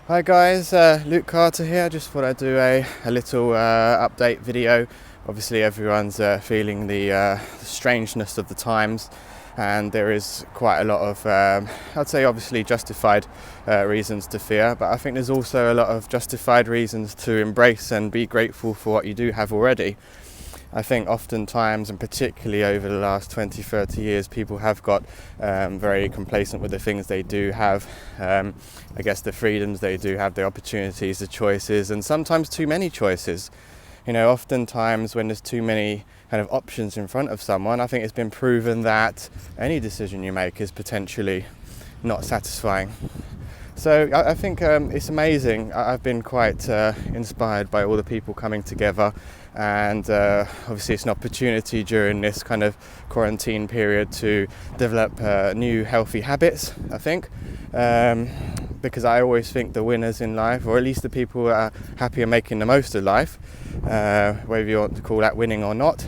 Hi guys, Luke Carter here. Just thought I'd do a little update video. Obviously everyone's feeling the strangeness of the times, and there is quite a lot of, I'd say obviously justified reasons to fear, but I think there's also a lot of justified reasons to embrace and be grateful for what you do have already. I think oftentimes, and particularly over the last 20, 30 years, people have got very complacent with the things they do have. I guess the freedoms they do have, the opportunities, the choices, and sometimes too many choices. You know, oftentimes when there's too many kind of options in front of someone, I think it's been proven that any decision you make is potentially not satisfying. So I think it's amazing. I've been quite inspired by all the people coming together, and obviously it's an opportunity during this kind of quarantine period to develop new healthy habits, I think. Because I always think the winners in life, or at least the people that are happy and making the most of life, whether you want to call that winning or not,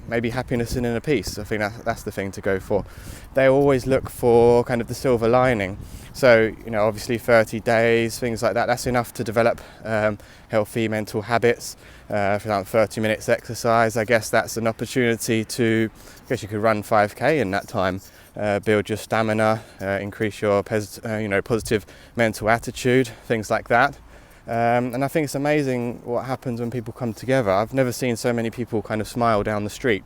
maybe happiness and inner peace. I think that's the thing to go for. They always look for kind of the silver lining. So, you know, obviously 30 days, things like that, that's enough to develop healthy mental habits. For example, 30 minutes exercise, I guess that's an opportunity to, I guess you could run 5k in that time. Build your stamina, increase your positive mental attitude, things like that. And I think it's amazing what happens when people come together. I've never seen so many people kind of smile down the street.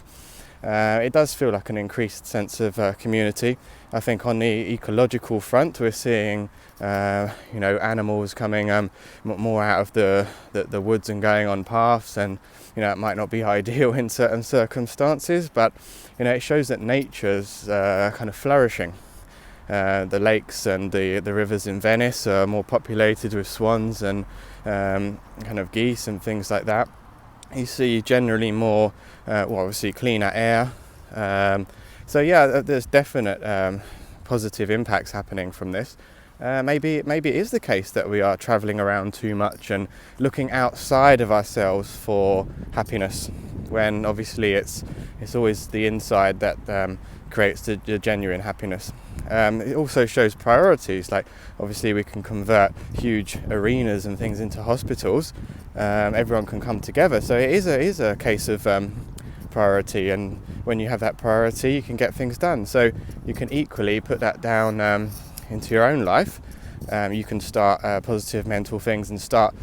It does feel like an increased sense of community. I think on the ecological front, we're seeing animals coming more out of the woods and going on paths, and it might not be ideal in certain circumstances, but it shows that nature's kind of flourishing. The lakes and the rivers in Venice are more populated with swans and kind of geese and things like that. You see generally more, obviously cleaner air. So yeah, there's definite positive impacts happening from this. Maybe it is the case that we are travelling around too much and looking outside of ourselves for happiness, when obviously it's always the inside that creates the genuine happiness. It also shows priorities. Like obviously we can convert huge arenas and things into hospitals. Everyone can come together, so it is a case of priority, and when you have that priority you can get things done. So you can equally put that down into your own life. You can start positive mental things and start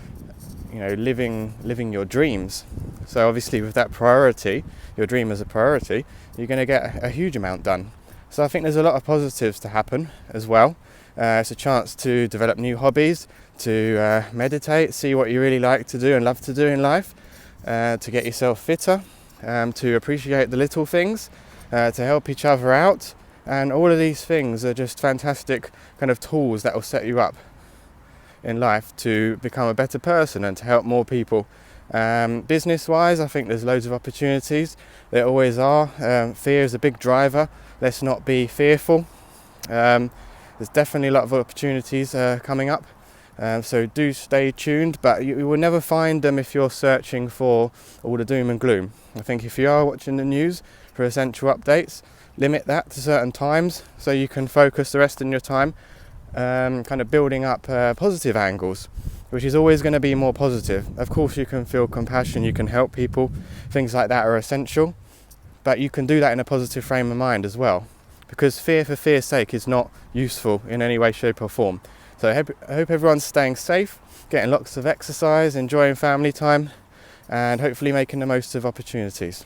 living your dreams. So obviously with that priority, your dream as a priority, you're going to get a huge amount done. So I think there's a lot of positives to happen as well. It's a chance to develop new hobbies, to meditate, see what you really like to do and love to do in life, to get yourself fitter, to appreciate the little things, to help each other out. And all of these things are just fantastic kind of tools that will set you up in life to become a better person and to help more people. Business-wise, I think there's loads of opportunities. There always are. Fear is a big driver. Let's not be fearful. There's definitely a lot of opportunities coming up. So do stay tuned, but you will never find them if you're searching for all the doom and gloom. I think if you are watching the news for essential updates, limit that to certain times so you can focus the rest of your time kind of building up positive angles, which is always going to be more positive. Of course you can feel compassion, you can help people, things like that are essential, but you can do that in a positive frame of mind as well, because fear for fear's sake is not useful in any way, shape or form. So I hope everyone's staying safe, getting lots of exercise, enjoying family time, and hopefully making the most of opportunities.